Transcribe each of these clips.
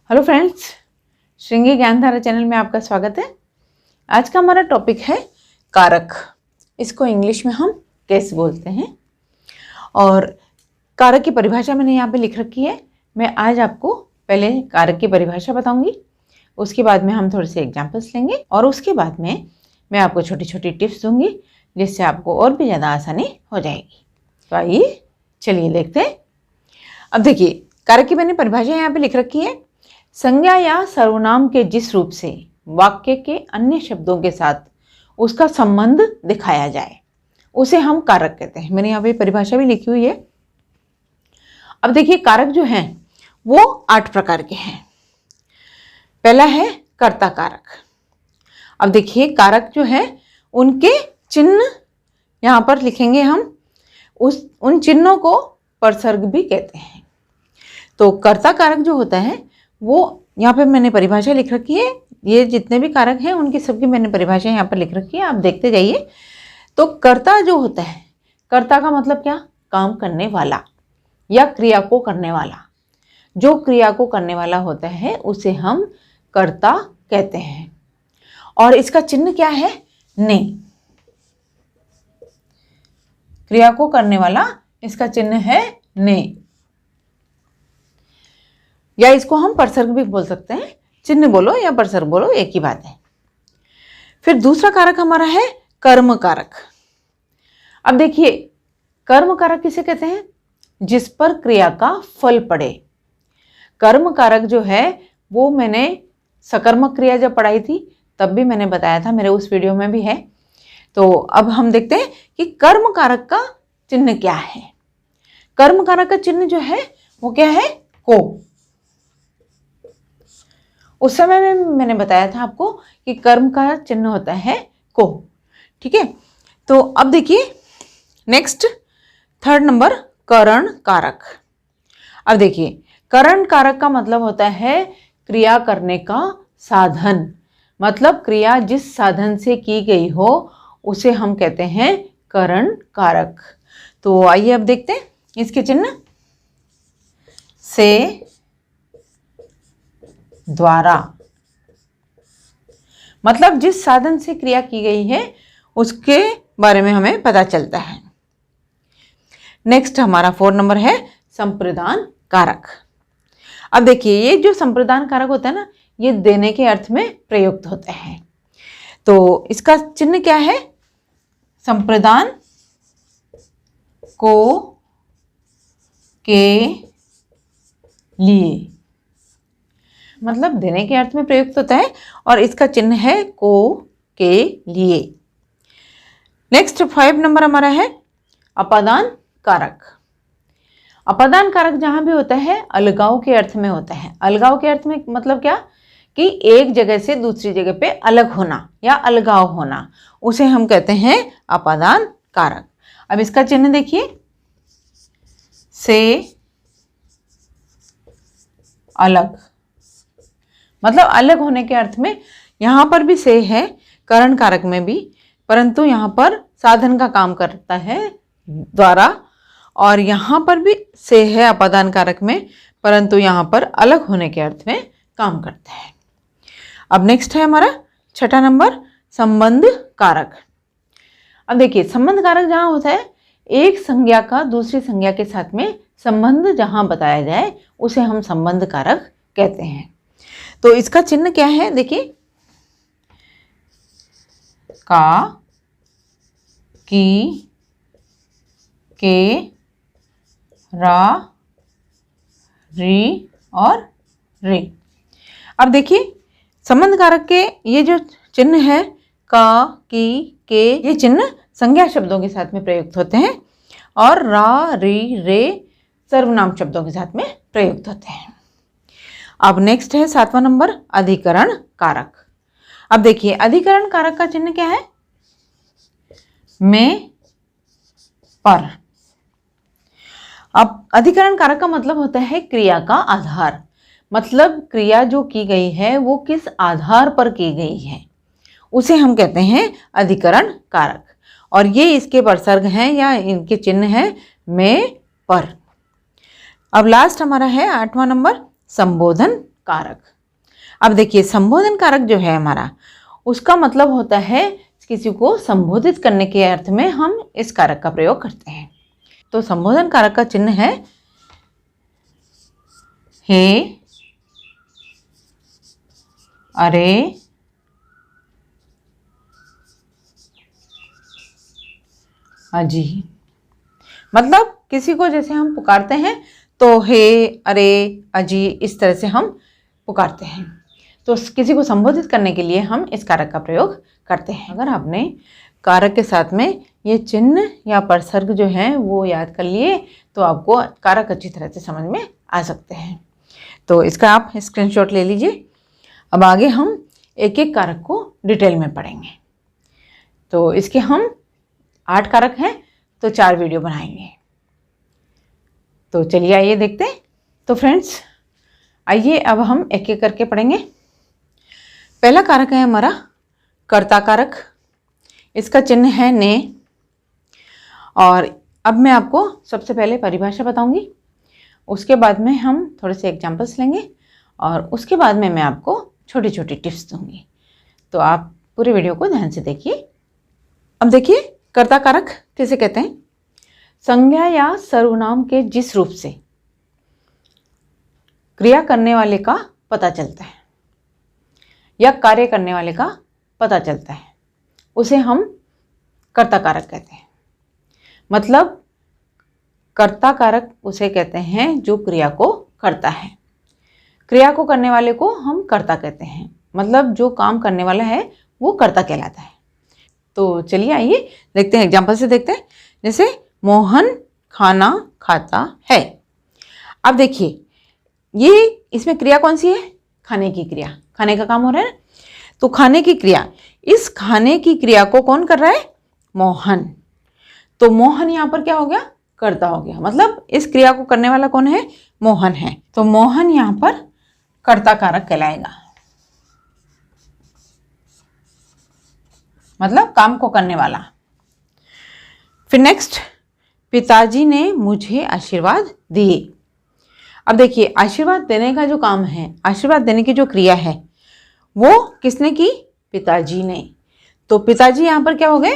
Hello friends, Shringi Gyandhara channel में आपका स्वागत है। आज का हमारा टॉपिक है कारक। इसको इंग्लिश में हम केस बोलते हैं और कारक की परिभाषा मैंने यहाँ पे लिख रखी है। मैं आज आपको पहले कारक की परिभाषा बताऊंगी, उसके बाद में हम थोड़े से एग्जाम्पल्स लेंगे और उसके बाद में मैं आपको छोटी छोटी टिप्स दूंगी जिससे आपको और भी ज़्यादा आसानी हो जाएगी। तो आइए चलिए देखते हैं। अब देखिए, कारक की मैंने परिभाषा यहाँ पे लिख रखी है। संज्ञा या सर्वनाम के जिस रूप से वाक्य के अन्य शब्दों के साथ उसका संबंध दिखाया जाए उसे हम कारक कहते हैं। मैंने यहाँ पे परिभाषा भी लिखी हुई है। अब देखिए, कारक जो हैं वो 8 प्रकार के हैं। पहला है कर्ता कारक। अब देखिए, कारक जो है उनके चिन्ह यहाँ पर लिखेंगे हम, उन चिन्हों को परसर्ग भी कहते हैं। तो कर्ता कारक जो होता है वो यहाँ पे मैंने परिभाषा लिख रखी है। ये जितने भी कारक हैं उनकी सबकी मैंने परिभाषा यहाँ पर लिख रखी है, आप देखते जाइए। तो कर्ता जो होता है, कर्ता का मतलब क्या? काम करने वाला या क्रिया को करने वाला। जो क्रिया को करने वाला होता है उसे हम कर्ता कहते हैं। और इसका चिन्ह क्या है? ने। क्रिया को करने वाला, इसका चिन्ह है ने, या इसको हम परसर्ग भी बोल सकते हैं। चिन्ह बोलो या परसर्ग बोलो, एक ही बात है। फिर दूसरा कारक हमारा है कर्म कारक। अब देखिए, कर्म कारक किसे कहते हैं? जिस पर क्रिया का फल पड़े। कर्म कारक जो है वो मैंने सकर्मक क्रिया जब पढ़ाई थी तब भी मैंने बताया था, मेरे उस वीडियो में भी है। तो अब हम देखते हैं कि कर्म कारक का चिन्ह क्या है। कर्म कारक का चिन्ह जो है वो क्या है? को। उस समय में मैंने बताया था आपको कि कर्म का चिन्ह होता है को। ठीक है, तो अब देखिए नेक्स्ट, थर्ड नंबर करण कारक। अब देखिए, करण कारक का मतलब होता है क्रिया करने का साधन। मतलब क्रिया जिस साधन से की गई हो उसे हम कहते हैं करण कारक। तो आइए अब देखते हैं इसके चिन्ह। से, द्वारा, मतलब जिस साधन से क्रिया की गई है उसके बारे में हमें पता चलता है। नेक्स्ट हमारा 4 नंबर है संप्रदान कारक। अब देखिए, ये जो संप्रदान कारक होता है ना, ये देने के अर्थ में प्रयुक्त होता है। तो इसका चिन्ह क्या है? संप्रदान को, के, लिए, मतलब देने के अर्थ में प्रयुक्त होता है और इसका चिन्ह है को, के, लिए। नेक्स्ट 5 नंबर हमारा है अपादान कारक। अपादान कारक जहां भी होता है अलगाव के अर्थ में होता है। अलगाव के अर्थ में मतलब क्या? कि एक जगह से दूसरी जगह पे अलग होना या अलगाव होना, उसे हम कहते हैं अपादान कारक। अब इसका चिन्ह देखिए, से, अलग, मतलब अलग होने के अर्थ में। यहाँ पर भी से है करण कारक में भी, परंतु यहाँ पर साधन का काम करता है द्वारा, और यहाँ पर भी से है अपादान कारक में, परंतु यहाँ पर अलग होने के अर्थ में काम करता है। अब नेक्स्ट है हमारा 6ठा नंबर संबंध कारक। अब देखिए, संबंध कारक जहाँ होता है एक संज्ञा का दूसरी संज्ञा के साथ में संबंध जहाँ बताया जाए उसे हम संबंध कारक कहते हैं। तो इसका चिन्ह क्या है? देखिए, का, की, के, रा, री और रे। अब देखिए, संबंध कारक के ये जो चिन्ह है का, की, के, ये चिन्ह संज्ञा शब्दों के साथ में प्रयुक्त होते हैं और रा, री, रे सर्वनाम शब्दों के साथ में प्रयुक्त होते हैं। अब नेक्स्ट है 7वां नंबर अधिकरण कारक। अब देखिए, अधिकरण कारक का चिन्ह क्या है? में, पर। अब अधिकरण कारक का मतलब होता है क्रिया का आधार। मतलब क्रिया जो की गई है वो किस आधार पर की गई है उसे हम कहते हैं अधिकरण कारक। और ये इसके परसर्ग हैं या इनके चिन्ह हैं में, पर। अब लास्ट हमारा है 8वां नंबर संबोधन कारक। अब देखिए संबोधन कारक जो है हमारा, उसका मतलब होता है किसी को संबोधित करने के अर्थ में हम इस कारक का प्रयोग करते हैं। तो संबोधन कारक का चिन्ह है हे, अरे, अजी। मतलब किसी को जैसे हम पुकारते हैं तो हे, अरे, अजी इस तरह से हम पुकारते हैं। तो किसी को संबोधित करने के लिए हम इस कारक का प्रयोग करते हैं। अगर आपने कारक के साथ में ये चिन्ह या परसर्ग जो हैं वो याद कर लिए तो आपको कारक अच्छी तरह से समझ में आ सकते हैं। तो इसका आप स्क्रीनशॉट ले लीजिए। अब आगे हम एक एक कारक को डिटेल में पढ़ेंगे। तो इसके हम 8 कारक हैं तो 4 वीडियो बनाएंगे। तो चलिए आइए देखते हैं। तो फ्रेंड्स आइए अब हम एक एक करके पढ़ेंगे। पहला कारक है हमारा कर्ता कारक। इसका चिन्ह है ने। और अब मैं आपको सबसे पहले परिभाषा बताऊंगी, उसके बाद में हम थोड़े से एग्जाम्पल्स लेंगे और उसके बाद में मैं आपको छोटी छोटी टिप्स दूंगी। तो आप पूरे वीडियो को ध्यान से देखिए। अब देखिए कर्ता कारक किसे कहते हैं? संज्ञा या सर्वनाम के जिस रूप से क्रिया करने वाले का पता चलता है या कार्य करने वाले का पता चलता है उसे हम कर्ता कारक कहते हैं। मतलब कर्ता कारक उसे कहते हैं जो क्रिया को करता है। क्रिया को करने वाले को हम कर्ता कहते हैं। मतलब जो काम करने वाला है वो कर्ता कहलाता है। तो चलिए आइए देखते हैं, एग्जाम्पल से देखते हैं। जैसे मोहन खाना खाता है। अब देखिए ये इसमें क्रिया कौन सी है? खाने की क्रिया। खाने का काम हो रहा है ना, तो खाने की क्रिया, इस खाने की क्रिया को कौन कर रहा है? मोहन। तो मोहन यहाँ पर क्या हो गया? कर्ता हो गया। मतलब इस क्रिया को करने वाला कौन है? मोहन है। तो मोहन यहाँ पर कर्ता कारक कहलाएगा। मतलब काम को करने वाला। फिर नेक्स्ट, पिताजी ने मुझे आशीर्वाद दिए। अब देखिए आशीर्वाद देने का जो काम है, आशीर्वाद देने की जो क्रिया है वो किसने की? पिताजी ने। तो पिताजी यहां पर क्या हो गए?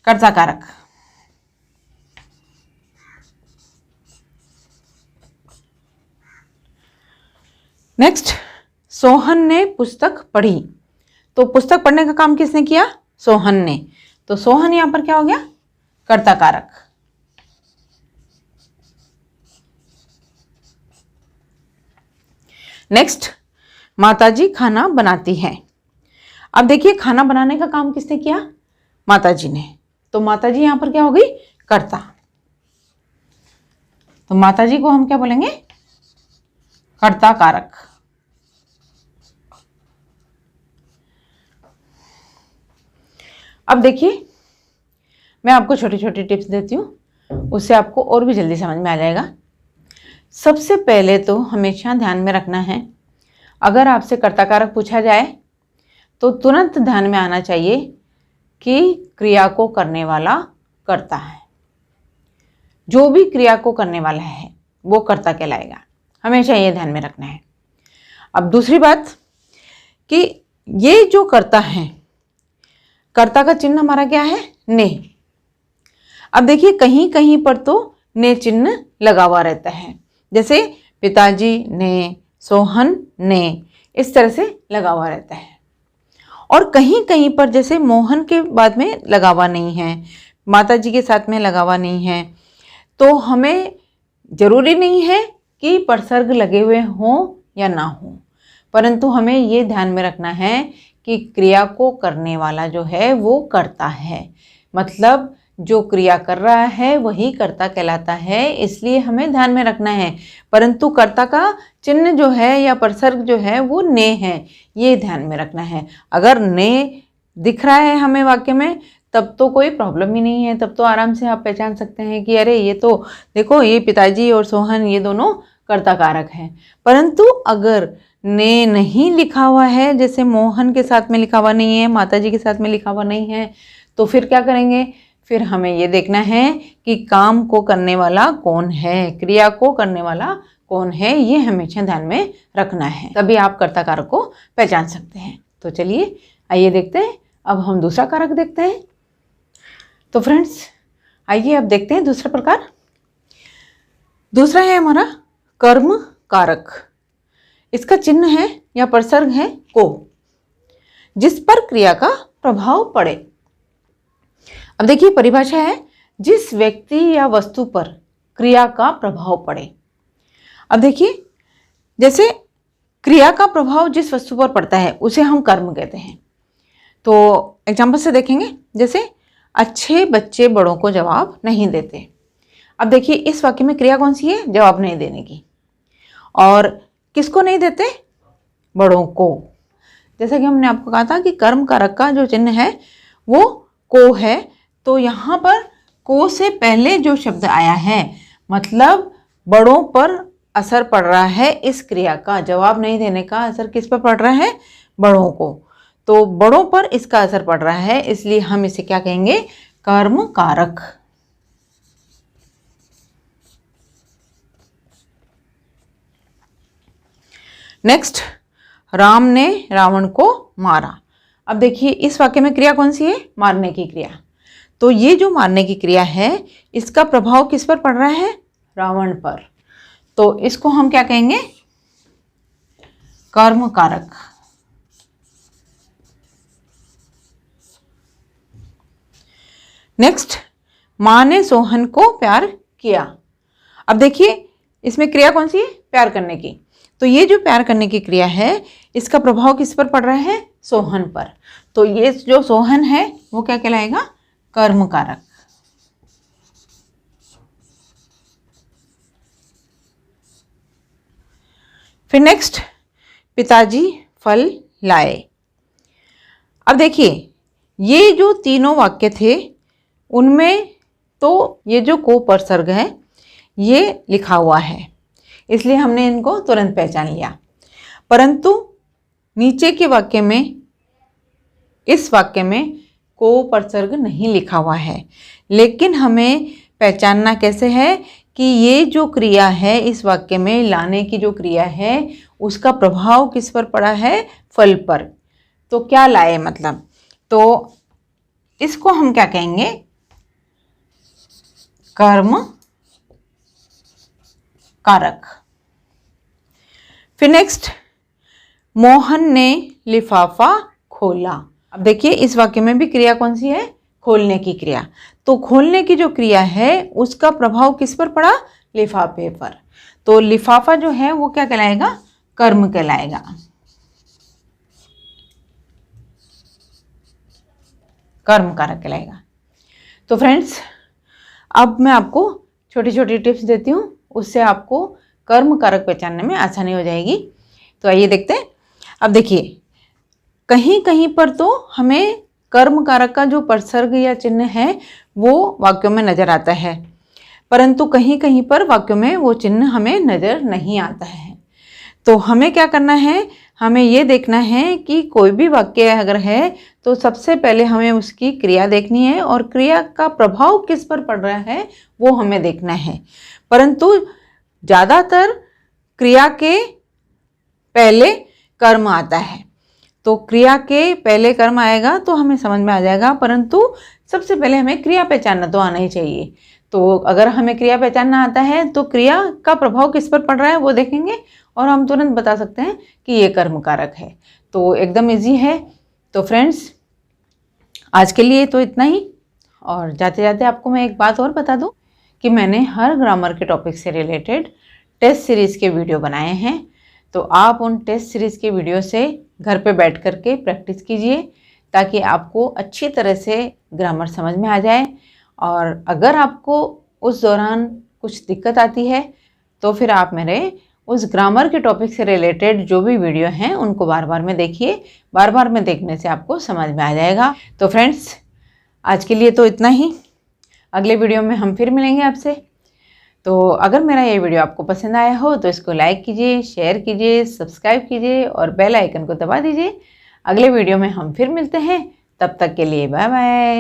कर्ता कारक। नेक्स्ट, सोहन ने पुस्तक पढ़ी। तो पुस्तक पढ़ने का काम किसने किया? सोहन ने। तो सोहन यहां पर क्या हो गया? कर्ता कारक। नेक्स्ट, माताजी खाना बनाती है। अब देखिए खाना बनाने का काम किसने किया? माताजी ने। तो माताजी यहां पर क्या हो गई? कर्ता। तो माताजी को हम क्या बोलेंगे? कर्ता कारक। अब देखिए मैं आपको छोटी छोटी टिप्स देती हूँ, उससे आपको और भी जल्दी समझ में आ जाएगा। सबसे पहले तो हमेशा ध्यान में रखना है, अगर आपसे कर्ता कारक पूछा जाए तो तुरंत ध्यान में आना चाहिए कि क्रिया को करने वाला कर्ता है। जो भी क्रिया को करने वाला है वो कर्ता कहलाएगा। हमेशा ये ध्यान में रखना है। अब दूसरी बात कि ये जो कर्ता है, कर्ता का चिन्ह हमारा क्या है? ने। अब देखिए कहीं कहीं पर तो ने चिन्ह लगा हुआ रहता है, जैसे पिताजी ने, सोहन ने, इस तरह से लगा हुआ रहता है। और कहीं कहीं पर जैसे मोहन के बाद में लगा हुआ नहीं है, माताजी के साथ में लगा हुआ नहीं है। तो हमें जरूरी नहीं है कि परसर्ग लगे हुए हों या ना हो, परंतु हमें ये ध्यान में रखना है कि क्रिया को करने वाला जो है वो कर्ता है। मतलब जो क्रिया कर रहा है वही कर्ता कहलाता है, इसलिए हमें ध्यान में रखना है। परंतु कर्ता का चिन्ह जो है या परसर्ग जो है वो ने है, ये ध्यान में रखना है। अगर ने दिख रहा है हमें वाक्य में तब तो कोई प्रॉब्लम ही नहीं है, तब तो आराम से आप पहचान सकते हैं कि अरे ये तो देखो ये पिताजी और सोहन ये दोनों कर्ता कारक हैं। परंतु अगर ने नहीं लिखा हुआ है, जैसे मोहन के साथ में लिखा हुआ नहीं है, माताजी के साथ में लिखा हुआ नहीं है, तो फिर क्या करेंगे? फिर हमें ये देखना है कि काम को करने वाला कौन है, क्रिया को करने वाला कौन है, ये हमेशा ध्यान में रखना है, तभी आप कर्ता कारक को पहचान सकते हैं। तो चलिए आइए देखते हैं, अब हम दूसरा कारक देखते हैं। तो फ्रेंड्स आइए अब देखते हैं दूसरा प्रकार। दूसरा है हमारा कर्म कारक। इसका चिन्ह है या प्रसर्ग है को, जिस पर क्रिया का प्रभाव पड़े। अब देखिए परिभाषा है, जिस व्यक्ति या वस्तु पर क्रिया का प्रभाव पड़े। अब देखिए जैसे क्रिया का प्रभाव जिस वस्तु पर पड़ता है उसे हम कर्म कहते हैं। तो एग्जाम्पल से देखेंगे, जैसे अच्छे बच्चे बड़ों को जवाब नहीं देते। अब देखिए इस वाक्य में क्रिया कौन सी है, जवाब नहीं देने की। और किसको नहीं देते, बड़ों को। जैसा कि हमने आपको कहा था कि कर्म कारक का जो चिन्ह है वो को है, तो यहाँ पर को से पहले जो शब्द आया है मतलब बड़ों पर असर पड़ रहा है। इस क्रिया का, जवाब नहीं देने का असर किस पर पड़ रहा है, बड़ों को। तो बड़ों पर इसका असर पड़ रहा है, इसलिए हम इसे क्या कहेंगे, कर्म कारक। नेक्स्ट, राम ने रावण को मारा। अब देखिए इस वाक्य में क्रिया कौन सी है, मारने की क्रिया। तो ये जो मारने की क्रिया है इसका प्रभाव किस पर पड़ रहा है, रावण पर। तो इसको हम क्या कहेंगे, कर्म कारक। नेक्स्ट, मां ने सोहन को प्यार किया। अब देखिए इसमें क्रिया कौन सी है, प्यार करने की। तो ये जो प्यार करने की क्रिया है इसका प्रभाव किस पर पड़ रहा है, सोहन पर। तो ये जो सोहन है वो क्या कहलाएगा, कर्म कारक। फिर नेक्स्ट, पिताजी फल लाए। अब देखिए ये जो तीनों वाक्य थे उनमें तो ये जो को प्रसर्ग है ये लिखा हुआ है, इसलिए हमने इनको तुरंत पहचान लिया। परंतु नीचे के वाक्य में, इस वाक्य में को प्रसर्ग नहीं लिखा हुआ है, लेकिन हमें पहचानना कैसे है कि ये जो क्रिया है इस वाक्य में, लाने की जो क्रिया है उसका प्रभाव किस पर पड़ा है, फल पर। तो क्या लाए मतलब, तो इसको हम क्या कहेंगे, कर्म कारक। फिर नेक्स्ट, मोहन ने लिफाफा खोला। अब देखिए इस वाक्य में भी क्रिया कौन सी है, खोलने की क्रिया। तो खोलने की जो क्रिया है उसका प्रभाव किस पर पड़ा, लिफाफे पर। तो लिफाफा जो है वो क्या कहलाएगा, कर्म कहलाएगा। कर्म कारक कहलाएगा। तो फ्रेंड्स अब मैं आपको छोटी छोटी टिप्स देती हूँ, उससे आपको कर्म कारक पहचानने में आसानी हो जाएगी। तो आइए देखते हैं। अब देखिए कहीं कहीं पर तो हमें कर्म कारक का जो प्रसर्ग या चिन्ह है वो वाक्यों में नजर आता है, परंतु कहीं कहीं पर वाक्यों में वो चिन्ह हमें नजर नहीं आता है। तो हमें क्या करना है, हमें ये देखना है कि कोई भी वाक्य अगर है तो सबसे पहले हमें उसकी क्रिया देखनी है और क्रिया का प्रभाव किस पर पड़ रहा है वो हमें देखना है। परंतु ज़्यादातर क्रिया के पहले कर्म आता है, तो क्रिया के पहले कर्म आएगा तो हमें समझ में आ जाएगा, परंतु सबसे पहले हमें क्रिया पहचानना तो आना ही चाहिए। तो अगर हमें क्रिया पहचानना आता है तो क्रिया का प्रभाव किस पर पड़ रहा है वो देखेंगे और हम तुरंत बता सकते हैं कि ये कर्म कारक है। तो एकदम इजी है। तो फ्रेंड्स आज के लिए तो इतना ही, और जाते जाते आपको मैं एक बात और बता दूं कि मैंने हर ग्रामर के टॉपिक से रिलेटेड टेस्ट सीरीज़ के वीडियो बनाए हैं। तो आप उन टेस्ट सीरीज़ के वीडियो से घर पे बैठ कर के प्रैक्टिस कीजिए ताकि आपको अच्छी तरह से ग्रामर समझ में आ जाए। और अगर आपको उस दौरान कुछ दिक्कत आती है तो फिर आप मेरे उस ग्रामर के टॉपिक से रिलेटेड जो भी वीडियो हैं उनको बार बार में देखिए। बार बार में देखने से आपको समझ में आ जाएगा। तो फ्रेंड्स आज के लिए तो इतना ही, अगले वीडियो में हम फिर मिलेंगे आपसे। तो अगर मेरा ये वीडियो आपको पसंद आया हो तो इसको लाइक कीजिए, शेयर कीजिए, सब्सक्राइब कीजिए और बेल आइकन को दबा दीजिए। अगले वीडियो में हम फिर मिलते हैं, तब तक के लिए बाय बाय।